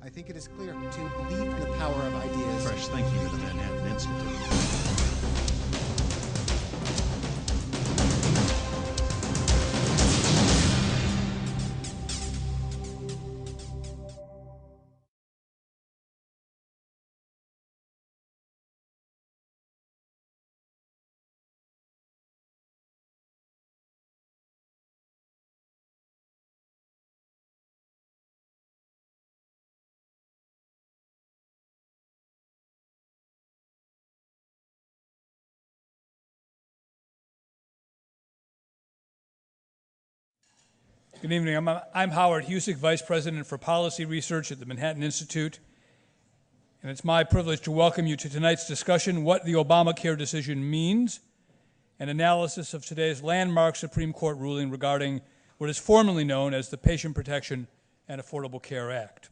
I think it is clear to believe in the power of ideas. Fresh thinking to the Manhattan Institute. Good evening. I'm Howard Husock, Vice President for Policy Research at the Manhattan Institute, and it's my privilege to welcome you to tonight's discussion, What the Obamacare Decision Means, an analysis of today's landmark Supreme Court ruling regarding what is formerly known as the Patient Protection and Affordable Care Act.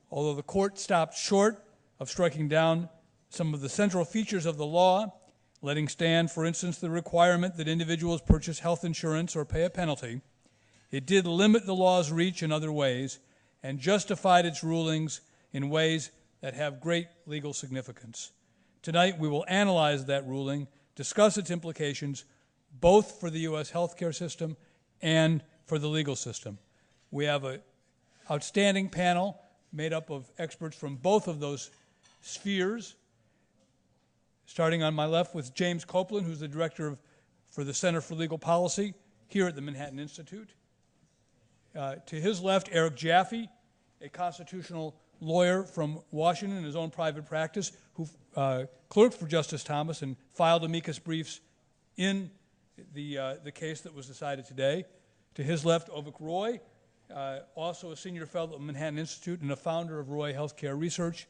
Although the court stopped short of striking down some of the central features of the law, letting stand, for instance, the requirement that individuals purchase health insurance or pay a penalty, it did limit the law's reach in other ways and justified its rulings in ways that have great legal significance. Tonight, we will analyze that ruling, discuss its implications, both for the U.S. healthcare system and for the legal system. We have an outstanding panel made up of experts from both of those spheres, starting on my left with James Copland, who's the director for the Center for Legal Policy here at the Manhattan Institute. To his left, Eric Jaffee, a constitutional lawyer from Washington in his own private practice, who clerked for Justice Thomas and filed amicus briefs in the case that was decided today. To his left, Avik Roy, also a senior fellow at the Manhattan Institute and a founder of Roy Healthcare Research,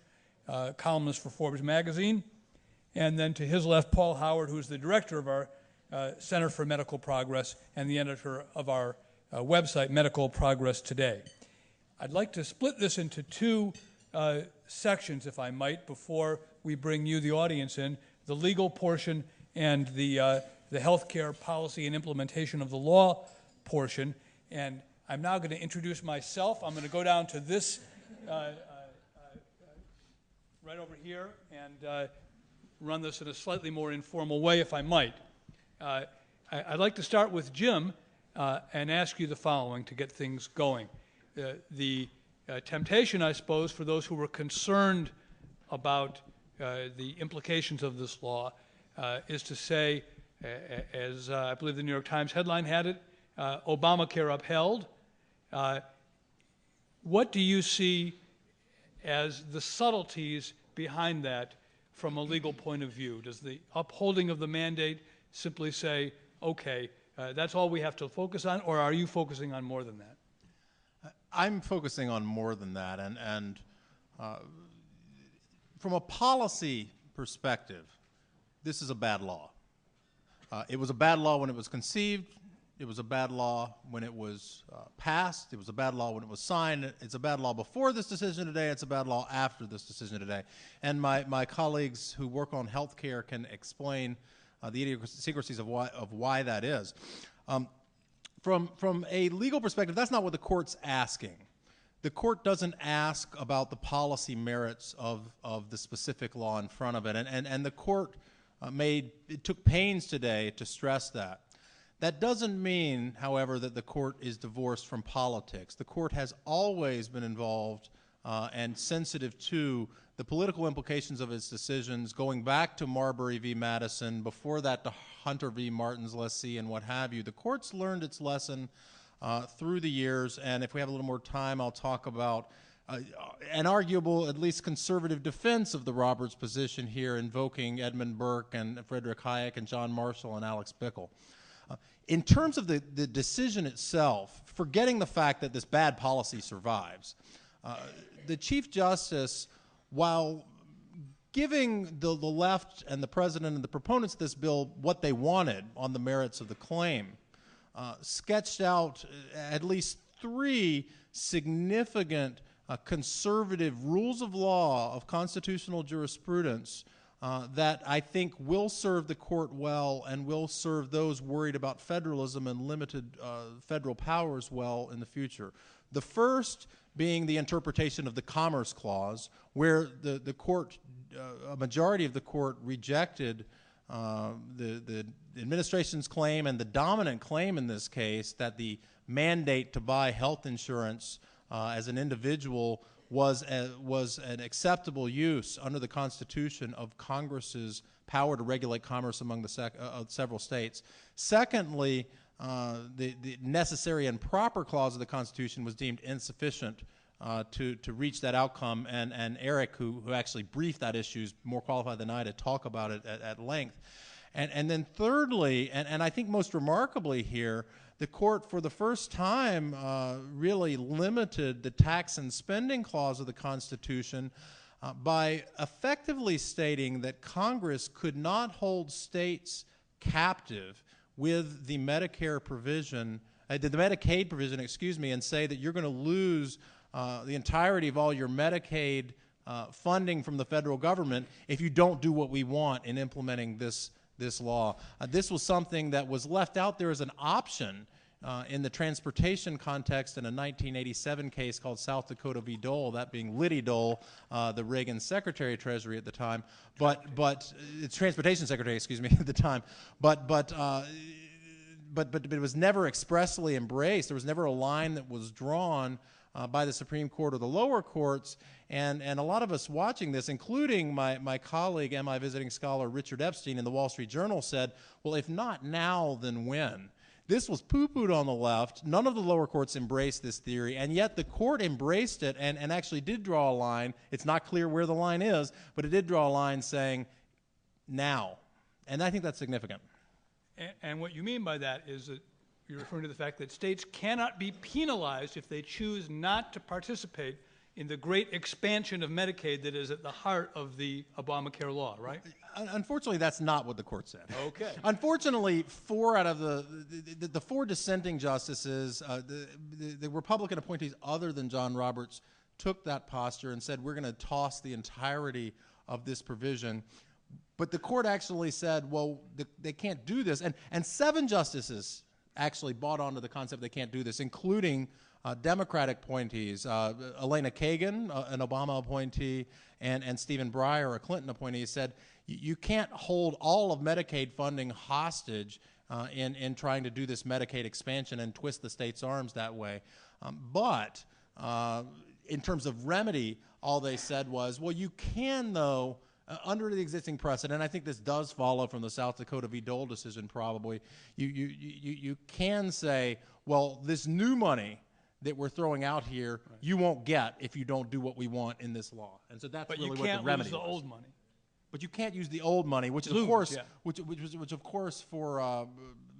columnist for Forbes magazine. And then to his left, Paul Howard, who is the director of our Center for Medical Progress and the editor of our website, Medical Progress Today. I'd like to split this into two sections, if I might, before we bring you, the audience, in, the legal portion and the healthcare policy and implementation of the law portion. And I'm now going to introduce myself. I'm going to go down to this right over here and run this in a slightly more informal way, if I might. I'd like to start with Jim and ask you the following to get things going. The temptation, I suppose, for those who were concerned about the implications of this law is to say, as I believe the New York Times headline had it, Obamacare upheld. What do you see as the subtleties behind that from a legal point of view? Does the upholding of the mandate simply say, okay, that's all we have to focus on, or are you focusing on more than that? I'm focusing on more than that, and from a policy perspective, this is a bad law. It was a bad law when it was conceived. It was a bad law when it was passed. It was a bad law when it was signed. It's a bad law before this decision today. It's a bad law after this decision today. And my colleagues who work on health care can explain the idiosyncrasies of why that is. From a legal perspective, that's not what the court's asking. The court doesn't ask about the policy merits of the specific law in front of it, and the court took pains today to stress that. That doesn't mean, however, that the court is divorced from politics. The court has always been involved and sensitive to the political implications of its decisions, going back to Marbury v. Madison, before that to Hunter v. Martin's lessee and what have you. The court's learned its lesson through the years, and if we have a little more time, I'll talk about an arguable, at least conservative defense of the Roberts position here, invoking Edmund Burke and Frederick Hayek and John Marshall and Alex Bickle. In terms of the decision itself, forgetting the fact that this bad policy survives, the Chief Justice, while giving the left and the president and the proponents of this bill what they wanted on the merits of the claim, sketched out at least three significant conservative rules of law of constitutional jurisprudence that I think will serve the court well and will serve those worried about federalism and limited federal powers well in the future. The first being the interpretation of the Commerce Clause, where the court, a majority of the court rejected the administration's claim and the dominant claim in this case that the mandate to buy health insurance as an individual was an acceptable use under the Constitution of Congress's power to regulate commerce among the several states. Secondly, the necessary and proper clause of the Constitution was deemed insufficient to reach that outcome, and Eric, who actually briefed that issue, is more qualified than I to talk about it at length. And then thirdly, and I think most remarkably here, the court for the first time really limited the tax and spending clause of the Constitution by effectively stating that Congress could not hold states captive with the Medicare provision, the Medicaid provision, excuse me, and say that you're going to lose the entirety of all your Medicaid funding from the federal government if you don't do what we want in implementing this law. This was something that was left out there as an option in the transportation context in a 1987 case called South Dakota v. Dole, that being Liddy Dole, the Reagan Secretary of Treasury at the time, but it's Transportation Secretary, excuse me, at the time, but it was never expressly embraced. There was never a line that was drawn by the Supreme Court or the lower courts, and a lot of us watching this, including my colleague, MI visiting scholar Richard Epstein in the Wall Street Journal, said, well, if not now, then when? This was poo-pooed on the left. None of the lower courts embraced this theory, and yet the court embraced it and actually did draw a line. It's not clear where the line is, but it did draw a line saying now, and I think that's significant. And what you mean by that is that you're referring to the fact that states cannot be penalized if they choose not to participate in the great expansion of Medicaid that is at the heart of the Obamacare law, right? Unfortunately, that's not what the court said. Okay. Unfortunately, 4 out of the 4 dissenting justices, the Republican appointees other than John Roberts, took that posture and said, we're going to toss the entirety of this provision. But the court actually said, well, they can't do this. And 7 justices actually bought onto the concept they can't do this, including Democratic appointees, Elena Kagan, an Obama appointee, and Stephen Breyer, a Clinton appointee, said you can't hold all of Medicaid funding hostage in trying to do this Medicaid expansion and twist the state's arms that way. But in terms of remedy, all they said was, well, you can, though, under the existing precedent, I think this does follow from the South Dakota v. Dole decision probably, you can say, well, this new money that we're throwing out here, right, you won't get if you don't do what we want in this law. And so that's really what the remedy was. But you can't use the old money. But you can't use the old money, which is of course, yeah, which of course for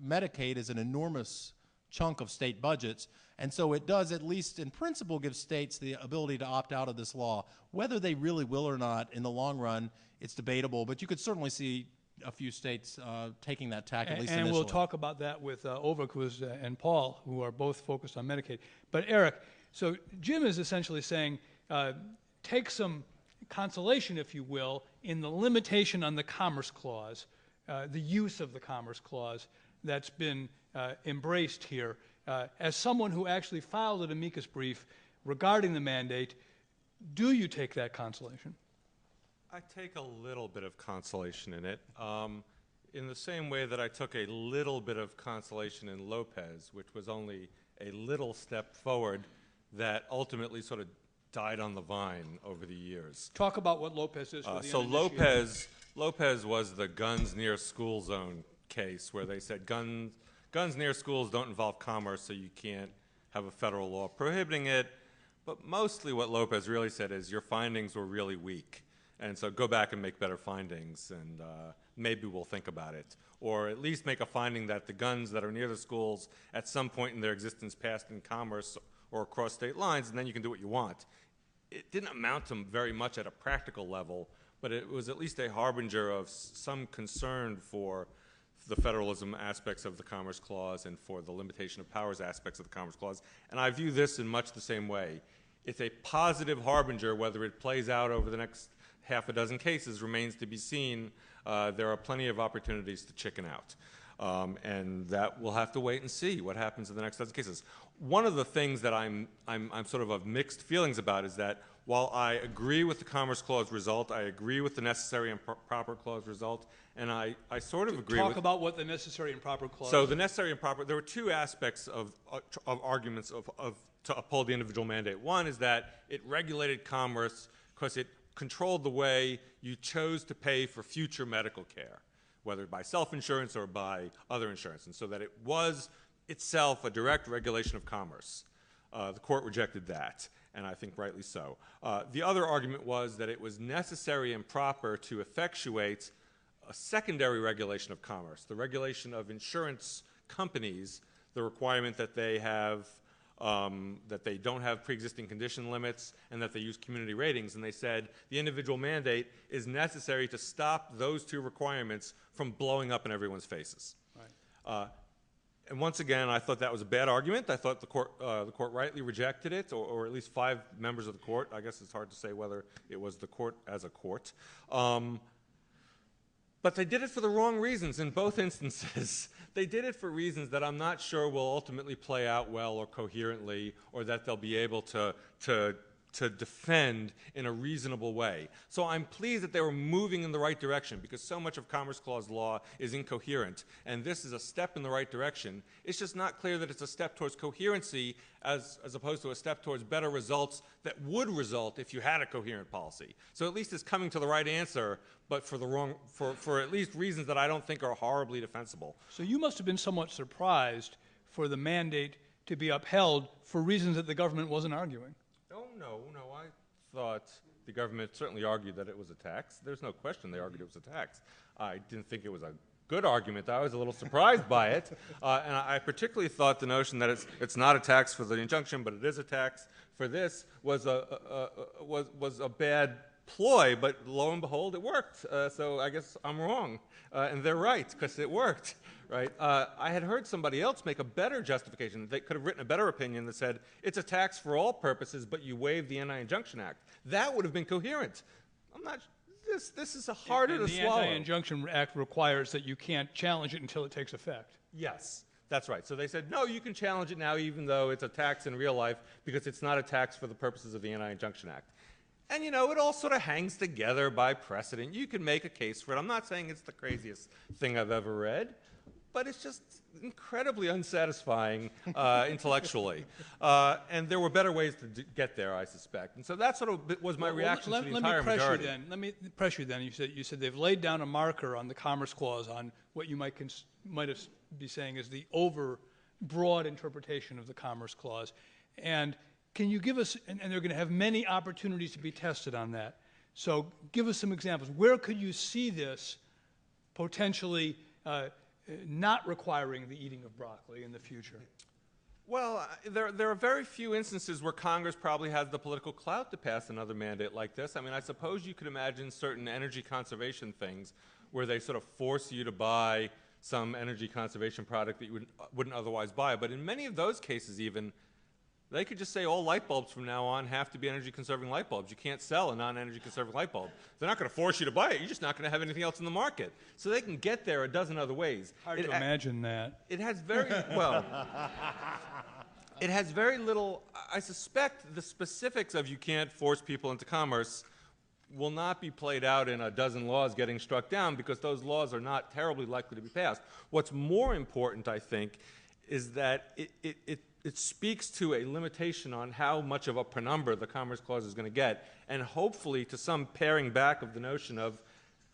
Medicaid is an enormous chunk of state budgets. And so it does, at least in principle, give states the ability to opt out of this law. Whether they really will or not in the long run, it's debatable. But you could certainly see a few states taking that tack, at least initially. And we'll talk about that with Avik and Paul, who are both focused on Medicaid. But Eric, so Jim is essentially saying, take some consolation, if you will, in the limitation on the Commerce Clause, the use of the Commerce Clause that's been embraced here. As someone who actually filed an amicus brief regarding the mandate, do you take that consolation? I take a little bit of consolation in it, in the same way that I took a little bit of consolation in Lopez, which was only a little step forward that ultimately sort of died on the vine over the years. Talk about what Lopez is. For the so Lopez was the guns near school zone case where they said guns near schools don't involve commerce, so you can't have a federal law prohibiting it. But mostly what Lopez really said is your findings were really weak. And so go back and make better findings, and maybe we'll think about it. Or at least make a finding that the guns that are near the schools at some point in their existence passed in commerce or across state lines, and then you can do what you want. It didn't amount to very much at a practical level, but it was at least a harbinger of some concern for the federalism aspects of the Commerce Clause and for the limitation of powers aspects of the Commerce Clause. And I view this in much the same way. It's a positive harbinger. Whether it plays out over the next half a dozen cases remains to be seen. There are plenty of opportunities to chicken out. And that we'll have to wait and see what happens in the next dozen cases. One of the things that I'm sort of mixed feelings about is that while I agree with the Commerce Clause result, I agree with the necessary and proper clause result, and I sort of agree with... Talk about what the necessary and proper clause... So the necessary and proper, there were two aspects of arguments to uphold the individual mandate. One is that it regulated commerce because it controlled the way you chose to pay for future medical care, whether by self-insurance or by other insurance, and so that it was itself a direct regulation of commerce. The court rejected that, and I think rightly so. The other argument was that it was necessary and proper to effectuate a secondary regulation of commerce, the regulation of insurance companies, the requirement that they have that they don't have pre-existing condition limits and that they use community ratings. And they said the individual mandate is necessary to stop those two requirements from blowing up in everyone's faces. Right. And once again, I thought that was a bad argument. I thought the court rightly rejected it, or at least 5 members of the court. I guess it's hard to say whether it was the court as a court. But they did it for the wrong reasons in both instances. They did it for reasons that I'm not sure will ultimately play out well or coherently, or that they'll be able to defend in a reasonable way. So I'm pleased that they were moving in the right direction, because so much of Commerce Clause law is incoherent, and this is a step in the right direction. It's just not clear that it's a step towards coherency as opposed to a step towards better results that would result if you had a coherent policy. So at least it's coming to the right answer, but for at least reasons that I don't think are horribly defensible. So you must have been somewhat surprised for the mandate to be upheld for reasons that the government wasn't arguing. Oh, no. I thought the government certainly argued that it was a tax. There's no question they argued it was a tax. I didn't think it was a good argument. I was a little surprised by it. And I particularly thought the notion that it's not a tax for the injunction, but it is a tax for this was a bad ploy, but lo and behold, it worked. So I guess I'm wrong. And they're right, because it worked. Right? I had heard somebody else make a better justification. They could have written a better opinion that said, it's a tax for all purposes, but you waive the Anti-Injunction Act. That would have been coherent. I'm not, this is harder to swallow. The Anti-Injunction Act requires that you can't challenge it until it takes effect. Yes, that's right. So they said, no, you can challenge it now even though it's a tax in real life, because it's not a tax for the purposes of the Anti-Injunction Act. And, it all sort of hangs together by precedent. You can make a case for it. I'm not saying it's the craziest thing I've ever read, but it's just incredibly unsatisfying intellectually. And there were better ways to get there, I suspect. And so that sort of was my reaction to the entire majority. Let me press you then. You said they've laid down a marker on the Commerce Clause on what you might be saying is the over-broad interpretation of the Commerce Clause. And can you give us, and they're going to have many opportunities to be tested on that. So give us some examples. Where could you see this potentially not requiring the eating of broccoli in the future? Well, there are very few instances where Congress probably has the political clout to pass another mandate like this. I mean, I suppose you could imagine certain energy conservation things where they sort of force you to buy some energy conservation product that you wouldn't otherwise buy. But in many of those cases even, they could just say all light bulbs from now on have to be energy-conserving light bulbs. You can't sell a non-energy-conserving light bulb. They're not going to force you to buy it. You're just not going to have anything else in the market. So they can get there a dozen other ways. Hard to imagine that. It has very, well, it has very little, I suspect the specifics of you can't force people into commerce will not be played out in a dozen laws getting struck down, because those laws are not terribly likely to be passed. What's more important, I think, is that it speaks to a limitation on how much of a penumbra the Commerce Clause is going to get, and hopefully to some paring back of the notion of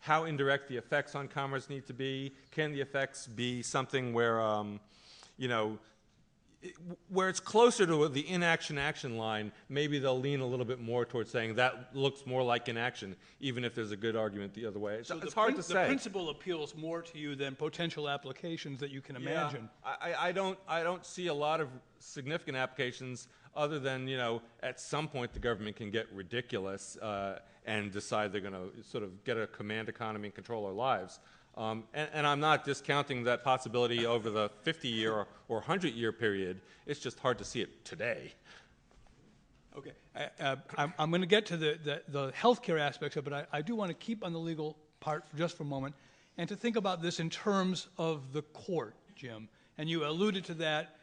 how indirect the effects on commerce need to be. Can the effects be something where, where it's closer to the inaction-action line, maybe they'll lean a little bit more towards saying that looks more like inaction, even if there's a good argument the other way. It's hard to say. The principle appeals more to you than potential applications that you can imagine. I don't see a lot of significant applications other than, at some point the government can get ridiculous and decide they're going to sort of get a command economy and control our lives. And I'm not discounting that possibility over the 50-year or 100-year period. It's just hard to see it today. Okay. I'm going to get to the healthcare aspects of it, but I do want to keep on the legal part just for a moment. and to think about this in terms of the court, Jim. And you alluded to that.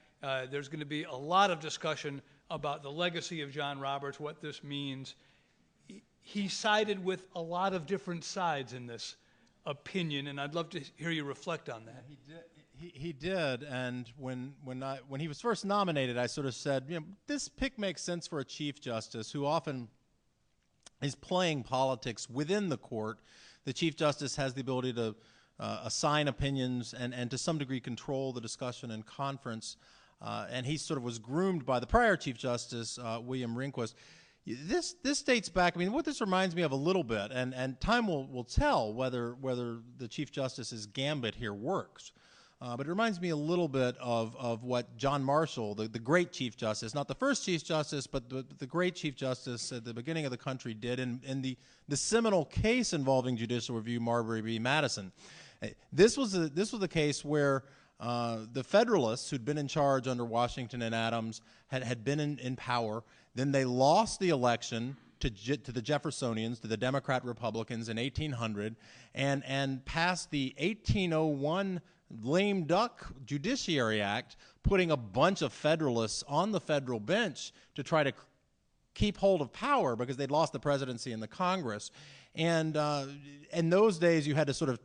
There's going to be a lot of discussion about the legacy of John Roberts, what this means. He sided with a lot of different sides in this opinion, and I'd love to hear you reflect on that. He did, and when he was first nominated, I sort of said, you know, this pick makes sense for a Chief Justice who often is playing politics within the court. The Chief Justice has the ability to assign opinions and to some degree control the discussion in conference, and he sort of was groomed by the prior Chief Justice, William Rehnquist. This dates back. I mean, what this reminds me of a little bit, and time will tell whether the Chief Justice's gambit here works. But it reminds me a little bit of what John Marshall, the great Chief Justice, not the first Chief Justice, but the great Chief Justice at the beginning of the country did in the seminal case involving judicial review, Marbury v. Madison. This was a case where the Federalists, who'd been in charge under Washington and Adams, had been in power. Then they lost the election to the Jeffersonians, to the Democrat-Republicans in 1800, and passed the 1801 lame duck Judiciary Act, putting a bunch of Federalists on the federal bench to try to keep hold of power because they'd lost the presidency and the Congress. And in those days, you had to sort of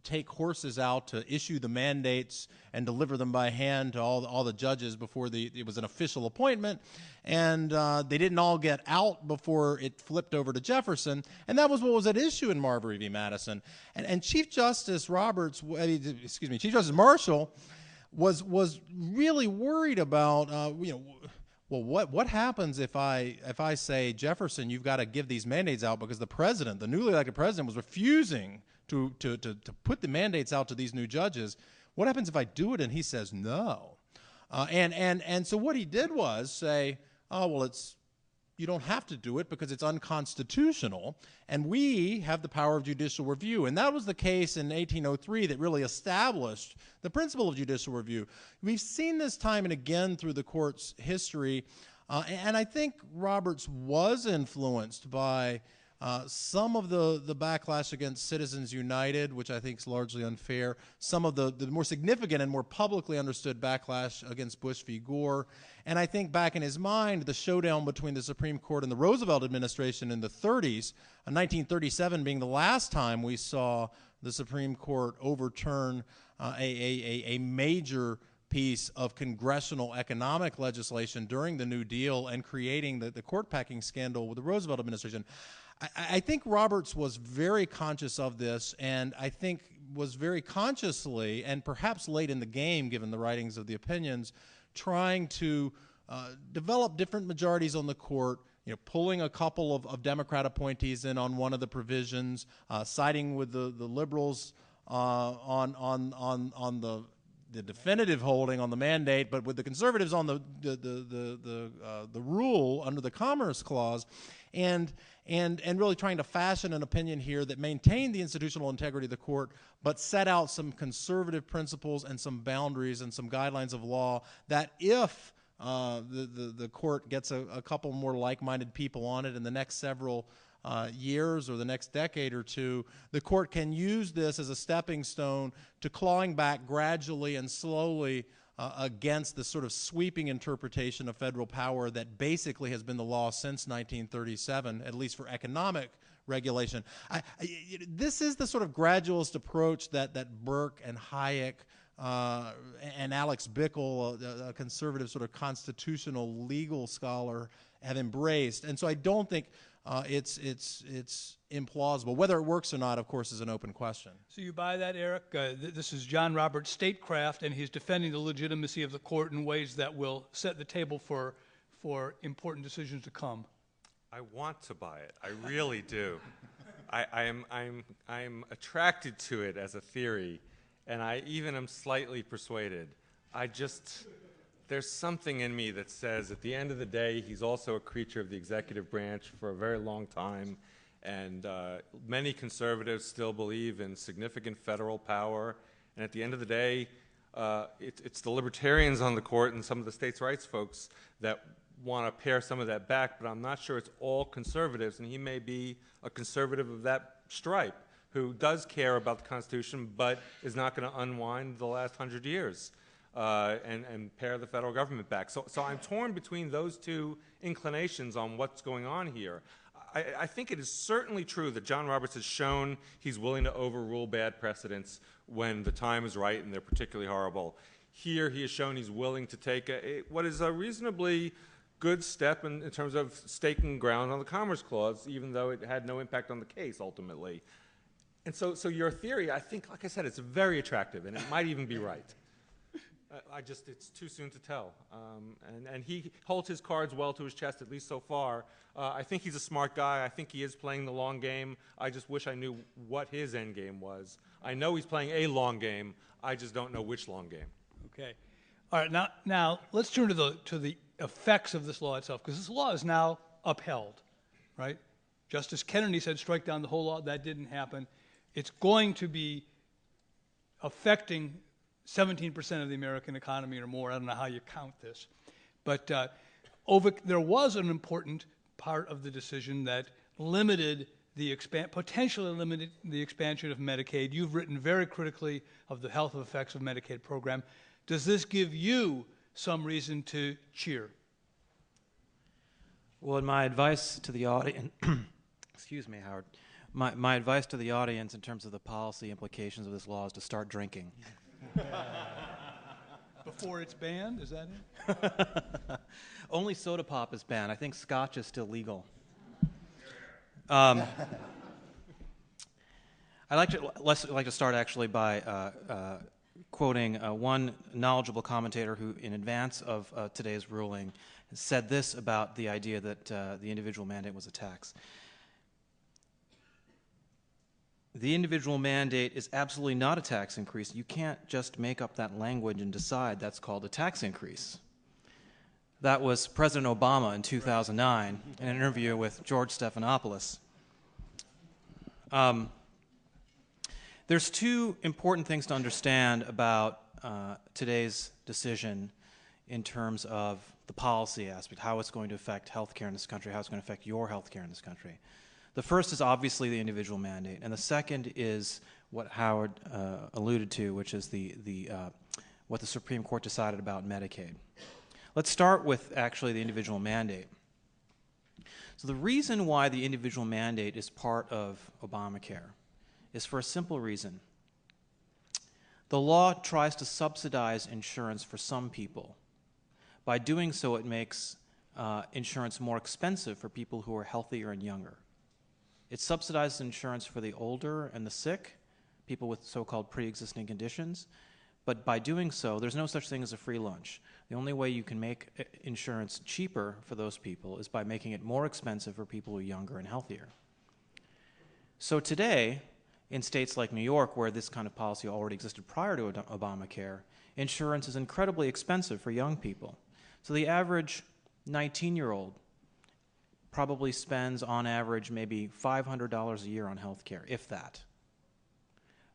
take horses out to issue the mandates and deliver them by hand to all the judges before it was an official appointment. And they didn't all get out before it flipped over to Jefferson. And that was what was at issue in Marbury v. Madison. And Chief Justice Chief Justice Marshall was really worried about, well, what happens if I say, Jefferson, you've got to give these mandates out because the president, the newly elected president, was refusing to put the mandates out to these new judges. What happens if I do it and he says no? And so what he did was say, oh, well, you don't have to do it because it's unconstitutional, and we have the power of judicial review. And that was the case in 1803 that really established the principle of judicial review. We've seen this time and again through the court's history, and I think Roberts was influenced by some of the backlash against Citizens United, which I think is largely unfair, some of the more significant and more publicly understood backlash against Bush v. Gore, and I think back in his mind, the showdown between the Supreme Court and the Roosevelt administration in the 30s, 1937 being the last time we saw the Supreme Court overturn a major piece of congressional economic legislation during the New Deal and creating the court packing scandal with the Roosevelt administration. I think Roberts was very conscious of this, and I think was very consciously, and perhaps late in the game, given the writings of the opinions, trying to develop different majorities on the court, pulling a couple of Democrat appointees in on one of the provisions, siding with the liberals on the definitive holding on the mandate, but with the conservatives on the rule under the Commerce Clause, and really trying to fashion an opinion here that maintained the institutional integrity of the court, but set out some conservative principles and some boundaries and some guidelines of law that if the court gets a couple more like-minded people on it in the next several years or the next decade or two, the court can use this as a stepping stone to clawing back gradually and slowly against the sort of sweeping interpretation of federal power that basically has been the law since 1937, at least for economic regulation. This is the sort of gradualist approach that Burke and Hayek and Alex Bickel, a conservative sort of constitutional legal scholar, have embraced. And so I don't think it's implausible. Whether it works or not, of course, is an open question. So you buy that, Eric? This is John Roberts' statecraft, and he's defending the legitimacy of the court in ways that will set the table for important decisions to come. I want to buy it. I really do. I'm attracted to it as a theory, and I even am slightly persuaded. There's something in me that says at the end of the day, he's also a creature of the executive branch for a very long time, and many conservatives still believe in significant federal power, and at the end of the day, it's the libertarians on the court and some of the states' rights folks that want to pare some of that back, but I'm not sure it's all conservatives, and he may be a conservative of that stripe who does care about the Constitution but is not going to unwind the last 100 years and pare the federal government back. So I'm torn between those two inclinations on what's going on here. I think it is certainly true that John Roberts has shown he's willing to overrule bad precedents when the time is right and they're particularly horrible. Here he has shown he's willing to take what is a reasonably good step in terms of staking ground on the Commerce Clause, even though it had no impact on the case ultimately. And so your theory, I think, like I said, it's very attractive, and it might even be right. It's too soon to tell. And he holds his cards well to his chest, at least so far. I think he's a smart guy. I think he is playing the long game. I just wish I knew what his end game was. I know he's playing a long game. I just don't know which long game. Okay. All right, now let's turn to the effects of this law itself, because this law is now upheld, right? Justice Kennedy said strike down the whole law. That didn't happen. It's going to be affecting 17% of the American economy or more. I don't know how you count this. But there was an important part of the decision that limited potentially limited the expansion of Medicaid. You've written very critically of the health effects of Medicaid program. Does this give you some reason to cheer? Well, my advice to the audience, excuse me, Howard, my advice to the audience in terms of the policy implications of this law is to start drinking. Before it's banned, is that it? Only soda pop is banned. I think Scotch is still legal. I'd like to start actually by quoting one knowledgeable commentator who, in advance of today's ruling, said this about the idea that the individual mandate was a tax. The individual mandate is absolutely not a tax increase. You can't just make up that language and decide that's called a tax increase. That was President Obama in 2009 in an interview with George Stephanopoulos. There's two important things to understand about today's decision in terms of the policy aspect, how it's going to affect healthcare in this country, how it's going to affect your healthcare in this country. The first is obviously the individual mandate, and the second is what Howard alluded to, which is what the Supreme Court decided about Medicaid. Let's start with actually the individual mandate. So the reason why the individual mandate is part of Obamacare is for a simple reason. The law tries to subsidize insurance for some people. By doing so, it makes insurance more expensive for people who are healthier and younger. It subsidizes insurance for the older and the sick, people with so-called pre-existing conditions. But by doing so, there's no such thing as a free lunch. The only way you can make insurance cheaper for those people is by making it more expensive for people who are younger and healthier. So today, in states like New York, where this kind of policy already existed prior to Obamacare, insurance is incredibly expensive for young people. So the average 19-year-old probably spends, on average, maybe $500 a year on health care, if that.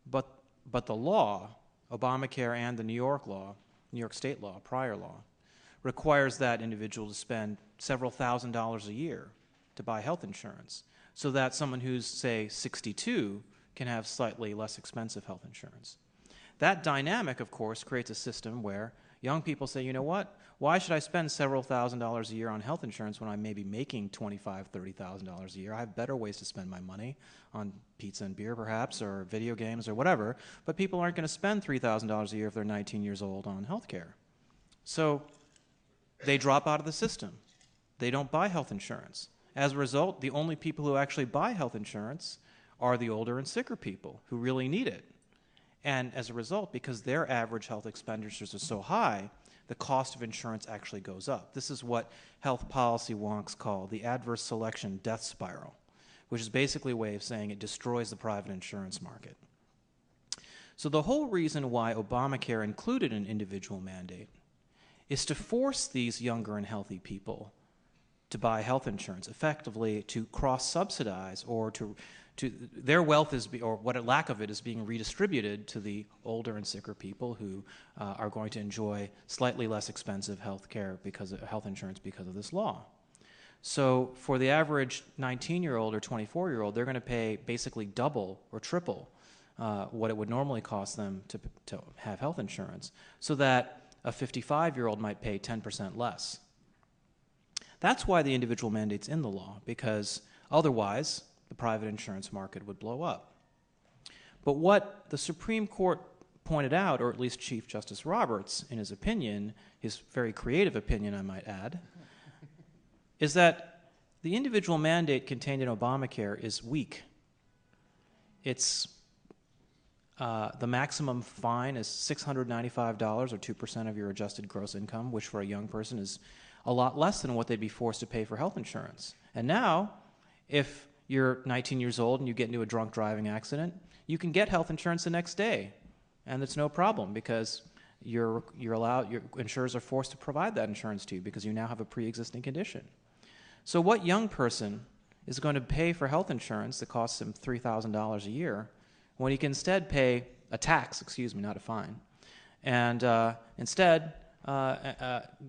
But the law, Obamacare and the New York State law, prior law, requires that individual to spend several $1,000s a year to buy health insurance, so that someone who's, say, 62 can have slightly less expensive health insurance. That dynamic, of course, creates a system where young people say, you know what, why should I spend several $1,000s a year on health insurance when I may be making $25,000, $30,000 a year? I have better ways to spend my money on pizza and beer, perhaps, or video games or whatever, but people aren't going to spend $3,000 a year if they're 19 years old on health care. So they drop out of the system. They don't buy health insurance. As a result, the only people who actually buy health insurance are the older and sicker people who really need it. And as a result, because their average health expenditures are so high, the cost of insurance actually goes up. This is what health policy wonks call the adverse selection death spiral, which is basically a way of saying it destroys the private insurance market. So the whole reason why Obamacare included an individual mandate is to force these younger and healthy people to buy health insurance, effectively to cross-subsidize, or to their wealth or what a lack of it is being redistributed to the older and sicker people who are going to enjoy slightly less expensive health insurance because of this law. So for the average 19-year-old or 24-year-old, they're going to pay basically double or triple what it would normally cost them to have health insurance, so that a 55-year-old might pay 10% less. That's why the individual mandate's in the law, because otherwise the private insurance market would blow up. But what the Supreme Court pointed out, or at least Chief Justice Roberts in his opinion, his very creative opinion I might add, is that the individual mandate contained in Obamacare is weak. It's the maximum fine is $695 or 2% of your adjusted gross income, which for a young person is a lot less than what they'd be forced to pay for health insurance. And now, if you're 19 years old and you get into a drunk driving accident, you can get health insurance the next day, and it's no problem because your insurers are forced to provide that insurance to you because you now have a pre-existing condition. So what young person is going to pay for health insurance that costs him $3,000 a year when he can instead pay a tax, not a fine, and instead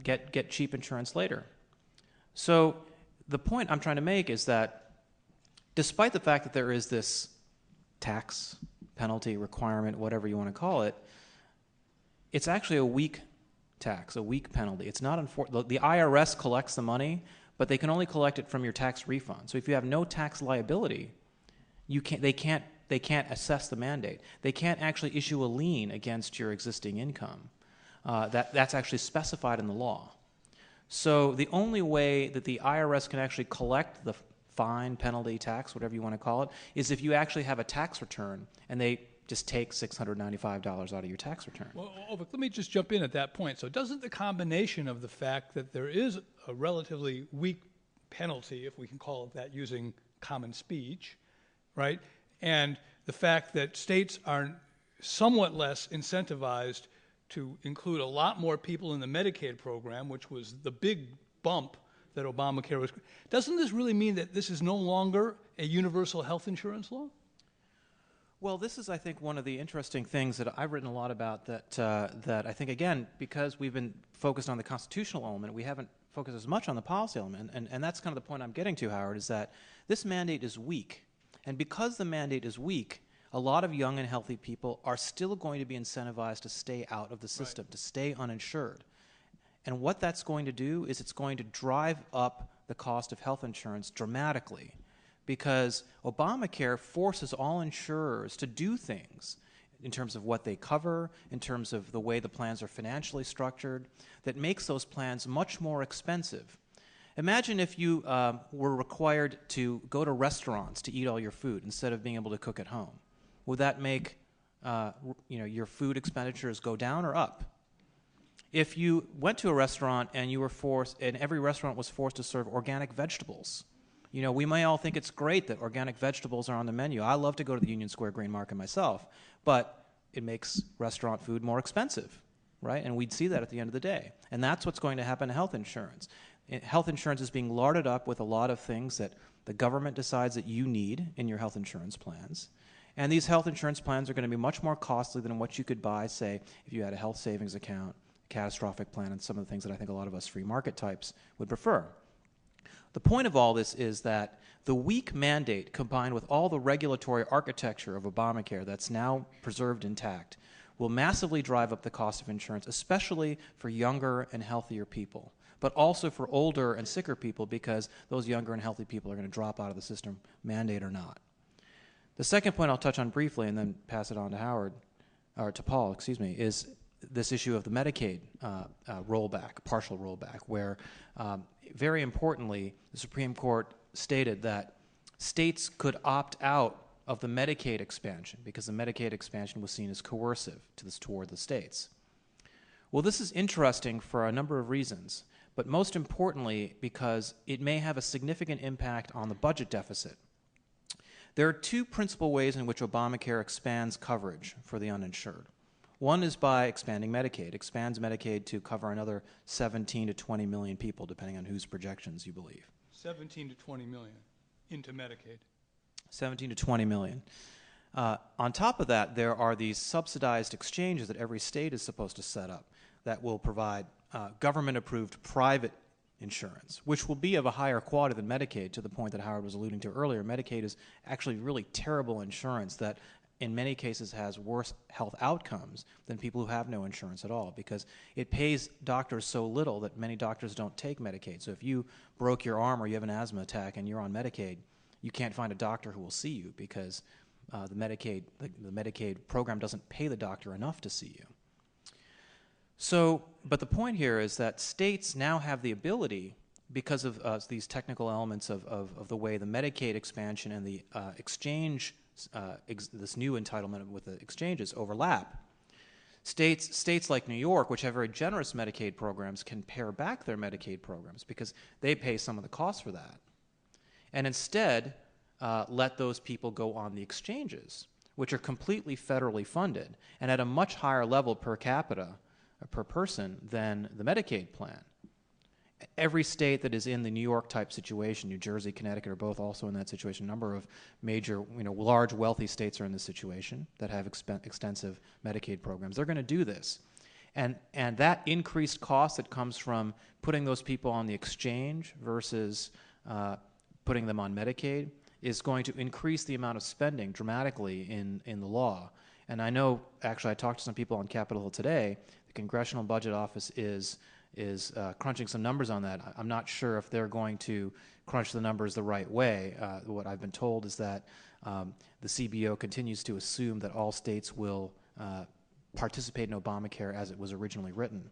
get cheap insurance later? So the point I'm trying to make is that despite the fact that there is this tax, penalty, requirement, whatever you want to call it, it's actually a weak tax, a weak penalty. It's not the IRS collects the money, but they can only collect it from your tax refund. So if you have no tax liability, they can't assess the mandate. They can't actually issue a lien against your existing income. That's actually specified in the law. So the only way that the IRS can actually collect the fine, penalty, tax, whatever you want to call it, is if you actually have a tax return and they just take $695 out of your tax return. Well, Avik, let me just jump in at that point. So doesn't the combination of the fact that there is a relatively weak penalty, if we can call it that using common speech, right, and the fact that states are somewhat less incentivized to include a lot more people in the Medicaid program, which was the big bump that Obamacare was, doesn't this really mean that this is no longer a universal health insurance law? Well, this is, I think, one of the interesting things that I've written a lot about that I think, again, because we've been focused on the constitutional element, we haven't focused as much on the policy element, and that's kind of the point I'm getting to, Howard, is that this mandate is weak. And because the mandate is weak, a lot of young and healthy people are still going to be incentivized to stay out of the system, to stay uninsured. And what that's going to do is it's going to drive up the cost of health insurance dramatically, because Obamacare forces all insurers to do things in terms of what they cover, in terms of the way the plans are financially structured, that makes those plans much more expensive. Imagine if you were required to go to restaurants to eat all your food instead of being able to cook at home. Would that make your food expenditures go down or up? If you went to a restaurant and you were forced, and every restaurant was forced to serve organic vegetables, we may all think it's great that organic vegetables are on the menu. I love to go to the Union Square Green Market myself, but it makes restaurant food more expensive, right? And we'd see that at the end of the day. And that's what's going to happen to health insurance. Health insurance is being larded up with a lot of things that the government decides that you need in your health insurance plans. And these health insurance plans are going to be much more costly than what you could buy, say, if you had a health savings account, catastrophic plan, and some of the things that I think a lot of us free market types would prefer. The point of all this is that the weak mandate, combined with all the regulatory architecture of Obamacare that's now preserved intact, will massively drive up the cost of insurance, especially for younger and healthier people, but also for older and sicker people, because those younger and healthy people are going to drop out of the system, mandate or not. The second point I'll touch on briefly and then pass it on to Howard, or to Paul, is this issue of the Medicaid rollback, partial rollback, where very importantly, the Supreme Court stated that states could opt out of the Medicaid expansion because the Medicaid expansion was seen as coercive toward the states. Well, this is interesting for a number of reasons, but most importantly because it may have a significant impact on the budget deficit. There are two principal ways in which Obamacare expands coverage for the uninsured. One is by expanding Medicaid. Expands Medicaid to cover another 17 to 20 million people, depending on whose projections you believe. 17 to 20 million into Medicaid. 17 to 20 million. On top of that, there are these subsidized exchanges that every state is supposed to set up that will provide government-approved private insurance, which will be of a higher quality than Medicaid, to the point that Howard was alluding to earlier. Medicaid is actually really terrible insurance that in many cases has worse health outcomes than people who have no insurance at all, because it pays doctors so little that many doctors don't take Medicaid. So if you broke your arm or you have an asthma attack and you're on Medicaid, you can't find a doctor who will see you because the Medicaid program doesn't pay the doctor enough to see you. So, but the point here is that states now have the ability, because of these technical elements of the way the Medicaid expansion and the exchange, this new entitlement with the exchanges overlap. States like New York, which have very generous Medicaid programs, can pare back their Medicaid programs because they pay some of the costs for that. And instead, let those people go on the exchanges, which are completely federally funded and at a much higher level per capita, per person, than the Medicaid plan. Every state that is in the New York type situation, New Jersey, Connecticut, are both also in that situation. A number of major, large wealthy states are in this situation that have extensive Medicaid programs. They're going to do this. And that increased cost that comes from putting those people on the exchange versus putting them on Medicaid is going to increase the amount of spending dramatically in the law. And I know, actually, I talked to some people on Capitol Hill today. The Congressional Budget Office is crunching some numbers on that. I'm not sure if they're going to crunch the numbers the right way. What I've been told is that the CBO continues to assume that all states will participate in Obamacare as it was originally written.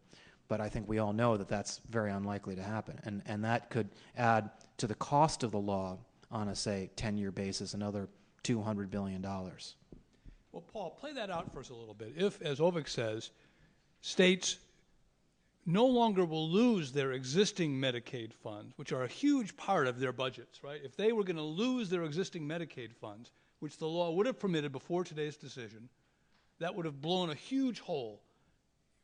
But I think we all know that that's very unlikely to happen. And that could add to the cost of the law on a, say, 10-year basis another $200 billion. Well, Paul, play that out for us a little bit. If, as Avik says, states no longer will lose their existing Medicaid funds, which are a huge part of their budgets, right? If they were going to lose their existing Medicaid funds, which the law would have permitted before today's decision, that would have blown a huge hole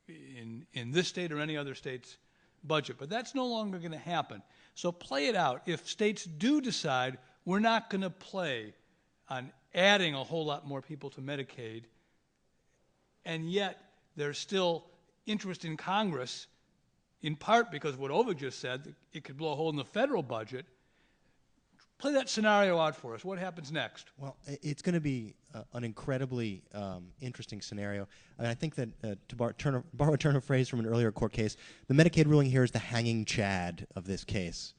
in this state or any other state's budget. But that's no longer going to happen. So play it out. If states do decide we're not going to play on adding a whole lot more people to Medicaid, and yet there's still interest in Congress, in part because of what Avik just said, it could blow a hole in the federal budget. Play that scenario out for us. What happens next? Well, it's going to be an incredibly interesting scenario. And I think that, to borrow a turn of phrase from an earlier court case, the Medicaid ruling here is the hanging chad of this case.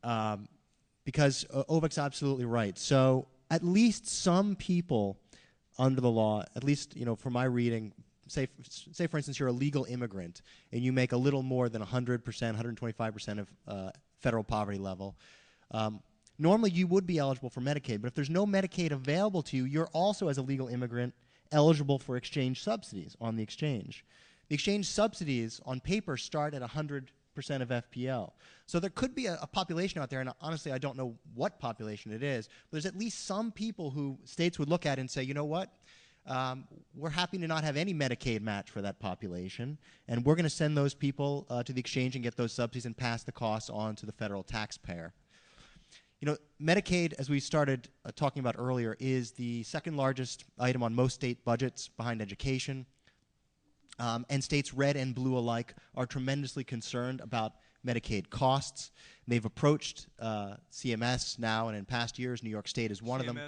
Because Avik's absolutely right. So at least some people under the law, at least from my reading, say for instance you're a legal immigrant and you make a little more than 100%, 125% of federal poverty level, normally you would be eligible for Medicaid. But if there's no Medicaid available to you, you're also, as a legal immigrant, eligible for exchange subsidies on the exchange. The exchange subsidies on paper start at 100% of FPL. So there could be a population out there, and honestly I don't know what population it is, but there's at least some people who states would look at and say, you know what, we're happy to not have any Medicaid match for that population, and we're going to send those people to the exchange and get those subsidies and pass the costs on to the federal taxpayer. Medicaid, as we started talking about earlier, is the second largest item on most state budgets behind education. And states, red and blue alike, are tremendously concerned about Medicaid costs. They've approached CMS now, and in past years, New York State is one of them.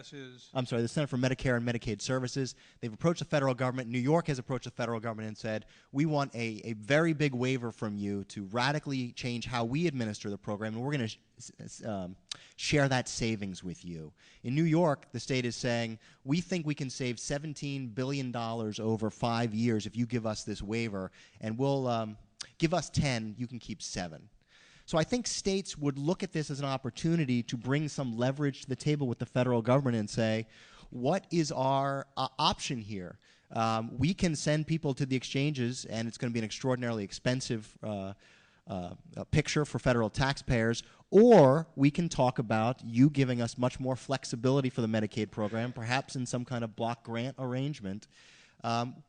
I'm sorry, the Center for Medicare and Medicaid Services. They've approached the federal government. New York has approached the federal government and said, we want a very big waiver from you to radically change how we administer the program, and we're going to share that savings with you. In New York, the state is saying, we think we can save $17 billion over 5 years if you give us this waiver, and we'll give us 10, you can keep 7. So I think states would look at this as an opportunity to bring some leverage to the table with the federal government and say, what is our option here? We can send people to the exchanges, and it's going to be an extraordinarily expensive picture for federal taxpayers, or we can talk about you giving us much more flexibility for the Medicaid program, perhaps in some kind of block grant arrangement.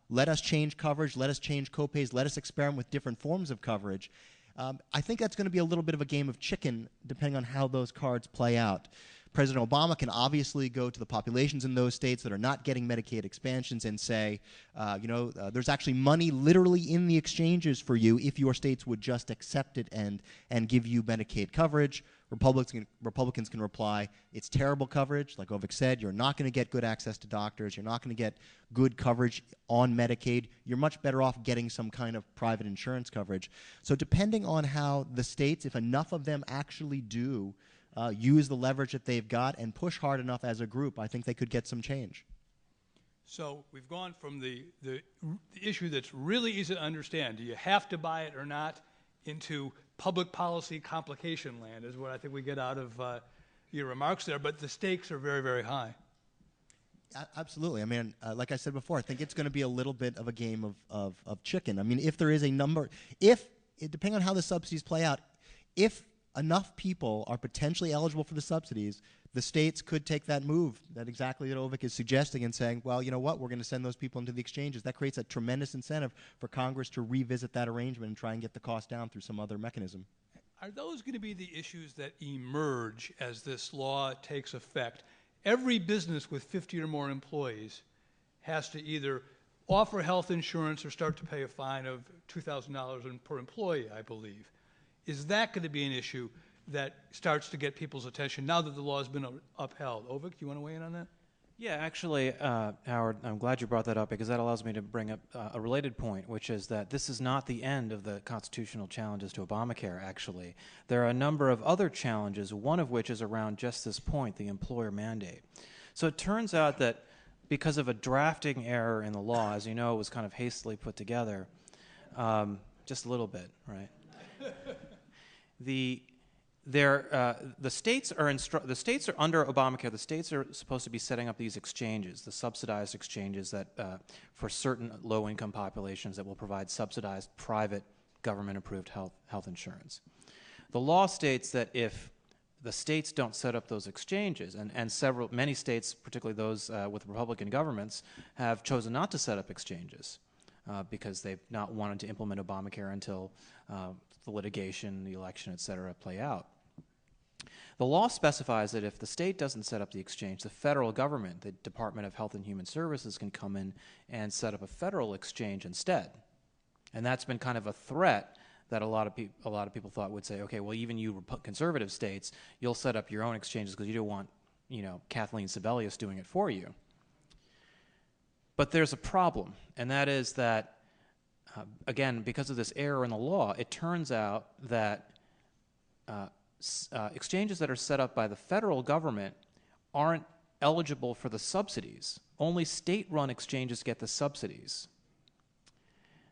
Let us change coverage, let us change copays, let us experiment with different forms of coverage. I think that's going to be a little bit of a game of chicken, depending on how those cards play out. President Obama can obviously go to the populations in those states that are not getting Medicaid expansions and say, there's actually money literally in the exchanges for you if your states would just accept it and give you Medicaid coverage. Republicans can reply, it's terrible coverage. Like Avik said, you're not going to get good access to doctors. You're not going to get good coverage on Medicaid. You're much better off getting some kind of private insurance coverage. So depending on how the states, if enough of them actually do use the leverage that they've got and push hard enough as a group, I think they could get some change. So we've gone from the issue that's really easy to understand, do you have to buy it or not, into public policy complication land is what I think we get out of your remarks there, but the stakes are very, very high. Absolutely. I mean, like I said before, I think it's going to be a little bit of a game of chicken. I mean, if there is a number, depending on how the subsidies play out, if enough people are potentially eligible for the subsidies, the states could take that move that Avik is suggesting and saying, well, you know what, we're going to send those people into the exchanges. That creates a tremendous incentive for Congress to revisit that arrangement and try and get the cost down through some other mechanism. Are those going to be the issues that emerge as this law takes effect? Every business with 50 or more employees has to either offer health insurance or start to pay a fine of $2,000 per employee, I believe. Is that going to be an issue that starts to get people's attention now that the law has been upheld? Avik, do you want to weigh in on that? Yeah, actually, Howard, I'm glad you brought that up because that allows me to bring up a related point, which is that this is not the end of the constitutional challenges to Obamacare, actually. There are a number of other challenges, one of which is around just this point, the employer mandate. So it turns out that because of a drafting error in the law, as you know, it was kind of hastily put together, just a little bit, right? The states are under Obamacare. The states are supposed to be setting up these exchanges, the subsidized exchanges that for certain low-income populations that will provide subsidized private government-approved health insurance. The law states that if the states don't set up those exchanges, and many states, particularly those with Republican governments, have chosen not to set up exchanges because they've not wanted to implement Obamacare until the litigation, the election, et cetera, play out. The law specifies that if the state doesn't set up the exchange, the federal government, the Department of Health and Human Services, can come in and set up a federal exchange instead. And that's been kind of a threat that a lot of people thought would say, okay, well, even you conservative states, you'll set up your own exchanges because you don't want, Kathleen Sebelius doing it for you. But there's a problem, and that is that, again, because of this error in the law, it turns out that exchanges that are set up by the federal government aren't eligible for the subsidies. Only state-run exchanges get the subsidies.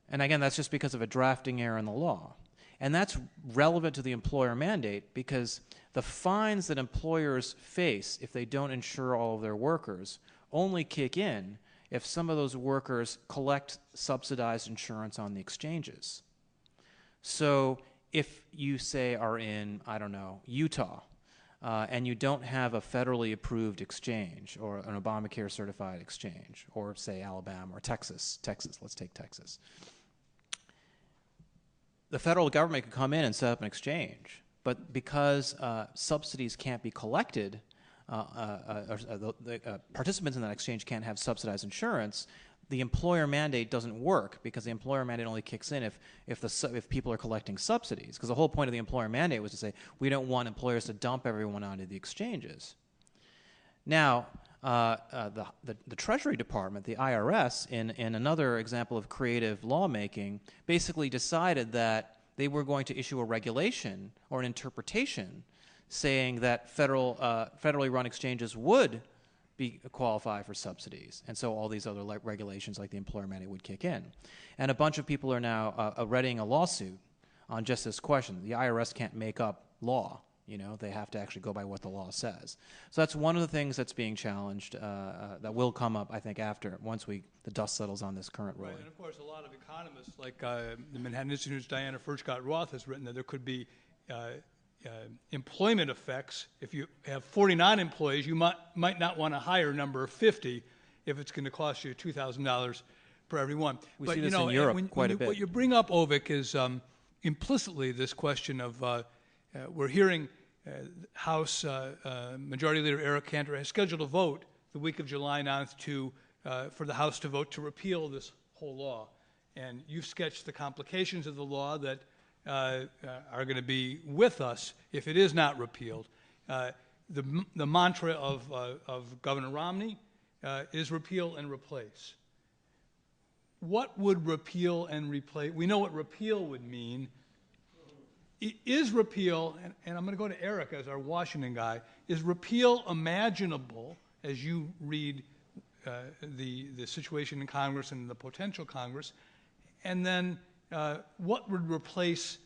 And again, that's just because of a drafting error in the law. And that's relevant to the employer mandate because the fines that employers face if they don't insure all of their workers only kick in if some of those workers collect subsidized insurance on the exchanges. So if you, say, are in, Utah, and you don't have a federally approved exchange or an Obamacare certified exchange, or, say, Alabama or Texas, let's take Texas. The federal government can come in and set up an exchange, but because subsidies can't be collected, participants in that exchange can't have subsidized insurance, the employer mandate doesn't work because the employer mandate only kicks in if people are collecting subsidies. Because the whole point of the employer mandate was to say we don't want employers to dump everyone onto the exchanges. Now, the Treasury Department, the IRS, in another example of creative lawmaking, basically decided that they were going to issue a regulation or an interpretation saying that federally run exchanges would qualify for subsidies, and so all these other regulations like the employer mandate would kick in. And a bunch of people are now readying a lawsuit on just this question. The IRS can't make up law. They have to actually go by what the law says. So that's one of the things that's being challenged that will come up, I think, once the dust settles on this current ruling. Right, and of course, a lot of economists, like the Manhattan Institute's Diana Furchtgott-Roth has written that there could be employment effects. If you have 49 employees, you might not want to hire number 50 if it's going to cost you $2,000 per every one. We see this in Europe quite a bit. What you bring up, Avik, is implicitly this question of we're hearing House Majority Leader Eric Cantor has scheduled a vote the week of July 9th for the House to vote to repeal this whole law. And you've sketched the complications of the law that are going to be with us if it is not repealed. The mantra of Governor Romney is repeal and replace. What would repeal and replace? We know what repeal would mean. Is repeal, and I'm going to go to Eric as our Washington guy, is repeal imaginable as you read the situation in Congress and the potential Congress? And then what would replace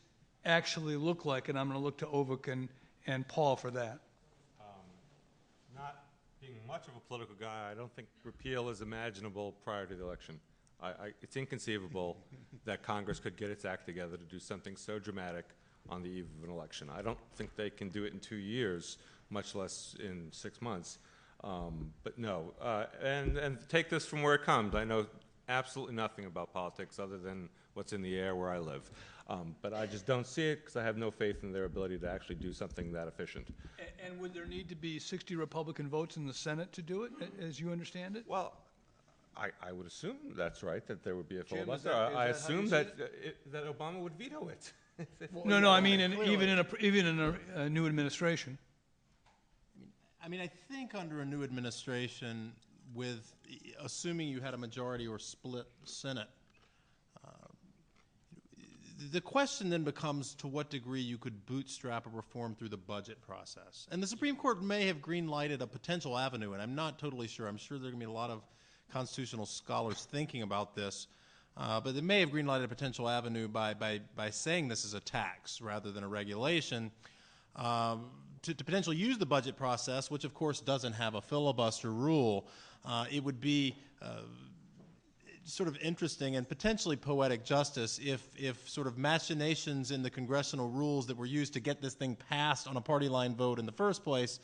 actually look like? And I'm going to look to Avik and Paul for that. Not being much of a political guy, I don't think repeal is imaginable prior to the election. It's inconceivable that Congress could get its act together to do something so dramatic on the eve of an election. I don't think they can do it in 2 years, much less in 6 months. But no, and take this from where it comes. I know absolutely nothing about politics other than what's in the air where I live. But I just don't see it because I have no faith in their ability to actually do something that efficient. And would there need to be 60 Republican votes in the Senate to do it, as you understand it? Well, I would assume that's right, that there would be a Jim, filibuster. is that I how assume you that that Obama would veto it. No, I mean, even in a new administration. I mean, I think under a new administration, assuming you had a majority or split Senate, the question then becomes to what degree you could bootstrap a reform through the budget process. And the Supreme Court may have green-lighted a potential avenue, and I'm not totally sure. I'm sure there are going to be a lot of constitutional scholars thinking about this. But they may have green-lighted a potential avenue by saying this is a tax rather than a regulation to potentially use the budget process, which of course doesn't have a filibuster rule. It would be sort of interesting and potentially poetic justice if sort of machinations in the congressional rules that were used to get this thing passed on a party line vote in the first place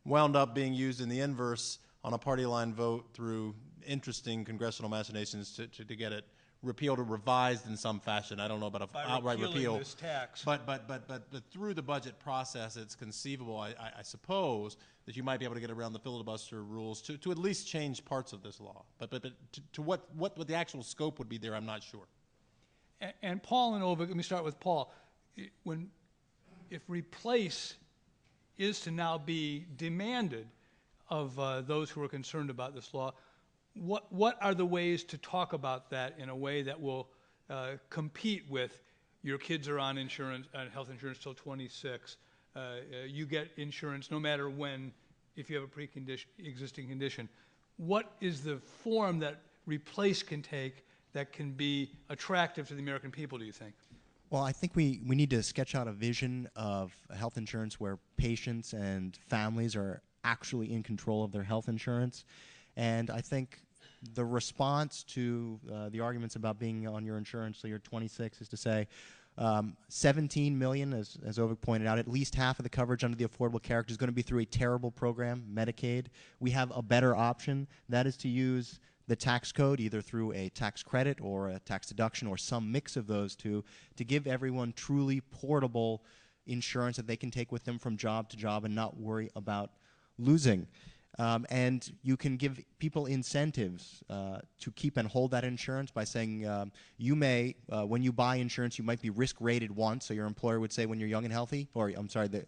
wound up being used in the inverse on a party line vote through interesting congressional machinations to get it repealed or revised in some fashion. I don't know about an outright repeal. This tax. But through the budget process, it's conceivable, I suppose, that you might be able to get around the filibuster rules to at least change parts of this law. But to what the actual scope would be there, I'm not sure. And Paul and Avik, let me start with Paul. If replace is to now be demanded of those who are concerned about this law, what are the ways to talk about that in a way that will compete with your kids are on insurance, health insurance till 26, you get insurance no matter when, if you have a pre-existing condition. What is the form that replace can take that can be attractive to the American people, do you think? Well, I think we need to sketch out a vision of health insurance where patients and families are actually in control of their health insurance. And I think the response to the arguments about being on your insurance till you're 26 is to say 17 million, as Avik pointed out, at least half of the coverage under the Affordable Care Act is going to be through a terrible program, Medicaid. We have a better option. That is to use the tax code either through a tax credit or a tax deduction or some mix of those two to give everyone truly portable insurance that they can take with them from job to job and not worry about losing. And you can give people incentives to keep and hold that insurance by saying you may, when you buy insurance, you might be risk rated once. So your employer would say when you're young and healthy, or I'm sorry, the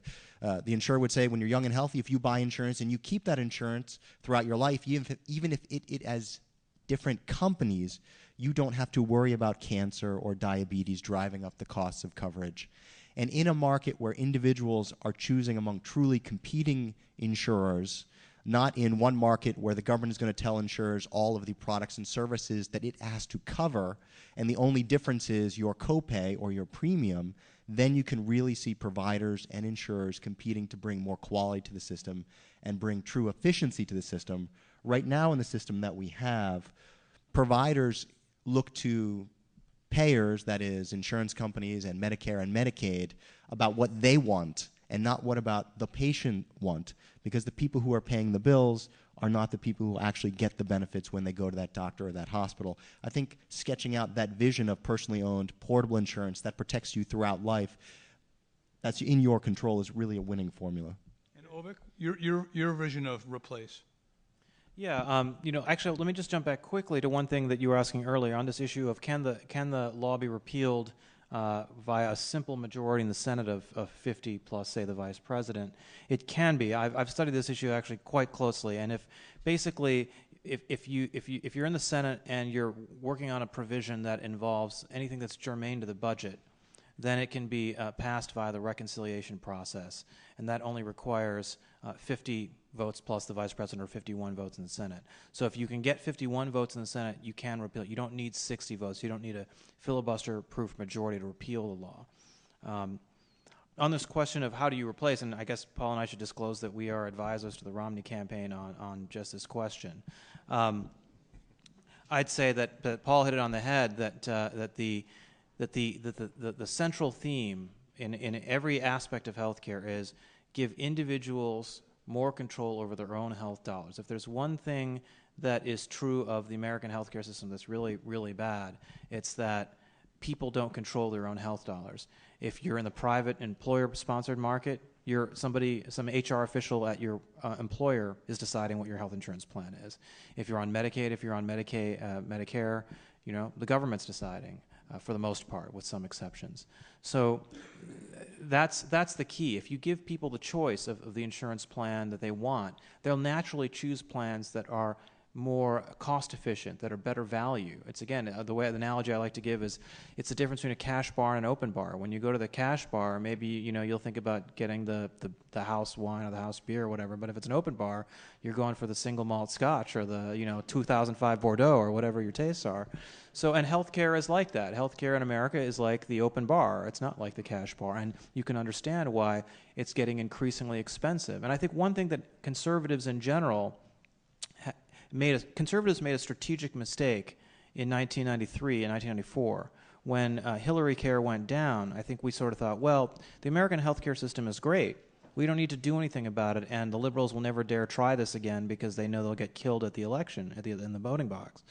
insurer would say when you're young and healthy, if you buy insurance and you keep that insurance throughout your life, even if it has different companies, you don't have to worry about cancer or diabetes driving up the costs of coverage. And in a market where individuals are choosing among truly competing insurers, not in one market where the government is going to tell insurers all of the products and services that it has to cover, and the only difference is your copay or your premium, then you can really see providers and insurers competing to bring more quality to the system and bring true efficiency to the system. Right now in the system that we have, providers look to payers, that is insurance companies and Medicare and Medicaid, about what they want and not what about the patient want, because the people who are paying the bills are not the people who actually get the benefits when they go to that doctor or that hospital. I think sketching out that vision of personally owned portable insurance that protects you throughout life, that's in your control is really a winning formula. And Avik, your vision of replace. Yeah, actually, let me just jump back quickly to one thing that you were asking earlier on this issue of can the law be repealed via a simple majority in the Senate of 50 plus, say, the vice president. It can be. I've studied this issue actually quite closely, and if you're in the Senate and you're working on a provision that involves anything that's germane to the budget, then it can be passed via the reconciliation process, and that only requires 50 votes plus the vice president or 51 votes in the Senate. So if you can get 51 votes in the Senate, you can repeal it. You don't need 60 votes. You don't need a filibuster-proof majority to repeal the law. On this question of how do you replace, and I guess Paul and I should disclose that we are advisors to the Romney campaign on just this question. I'd say that Paul hit it on the head that the central theme in every aspect of healthcare is give individuals more control over their own health dollars. If there's one thing that is true of the American healthcare system that's really, really bad, it's that people don't control their own health dollars. If you're in the private employer-sponsored market, some HR official at your employer is deciding what your health insurance plan is. If you're on Medicaid, if you're on Medicare, the government's deciding. For the most part, with some exceptions. So that's the key. If you give people the choice of the insurance plan that they want, they'll naturally choose plans that are more cost efficient, that are better value. It's again, the analogy I like to give is it's the difference between a cash bar and an open bar. When you go to the cash bar, maybe you'll think about getting the house wine or the house beer or whatever, but if it's an open bar, you're going for the single malt scotch or the 2005 Bordeaux or whatever your tastes are. So, and healthcare is like that. Healthcare in America is like the open bar. It's not like the cash bar, and you can understand why it's getting increasingly expensive. And I think one thing that conservatives in general conservatives made a strategic mistake in 1993 and 1994 when Hillary Care went down. I think we sort of thought, well, the American healthcare system is great. We don't need to do anything about it, and the liberals will never dare try this again because they know they'll get killed at the election in the voting box.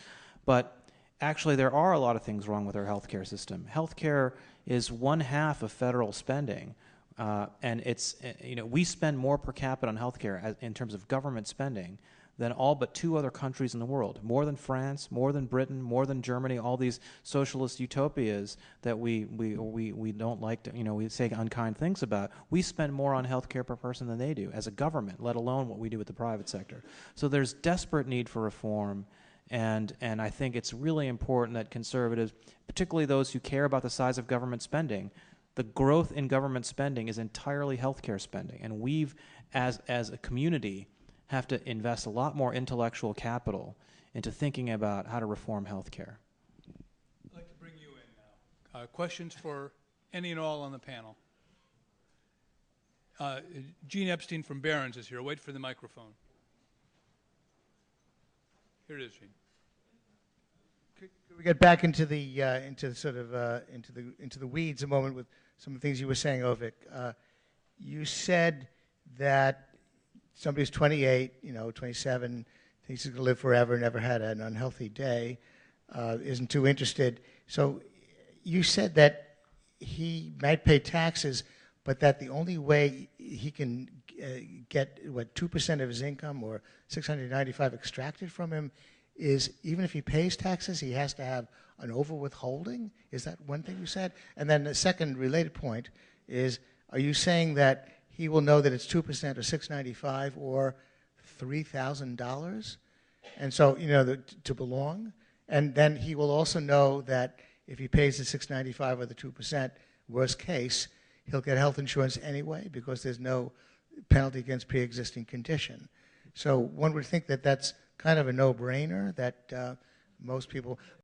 But actually, there are a lot of things wrong with our healthcare system. Healthcare is 1/2 of federal spending, and it's we spend more per capita on healthcare in terms of government spending than all but 2 other countries in the world, more than France, more than Britain, more than Germany, all these socialist utopias that we don't like to, we say unkind things about. We spend more on healthcare per person than they do as a government, let alone what we do with the private sector. So there's desperate need for reform, and I think it's really important that conservatives, particularly those who care about the size of government spending, the growth in government spending is entirely healthcare spending, and we've, as a community, have to invest a lot more intellectual capital into thinking about how to reform healthcare. I'd like to bring you in now. Questions for any and all on the panel. Gene Epstein from Barron's is here. Wait for the microphone. Here it is, Gene. Could we get back into the weeds a moment with some of the things you were saying, Avik? You said that somebody's 28, 27, thinks he's going to live forever, never had an unhealthy day, isn't too interested. So you said that he might pay taxes, but that the only way he can get, 2% of his income or $695 extracted from him is even if he pays taxes, he has to have an over-withholding? Is that one thing you said? And then the second related point is, are you saying that he will know that it's 2% or $695 or $3,000, and so to belong, and then he will also know that if he pays the $695 or the 2%, worst case, he'll get health insurance anyway because there's no penalty against pre-existing condition. So one would think that that's kind of a no-brainer that most people.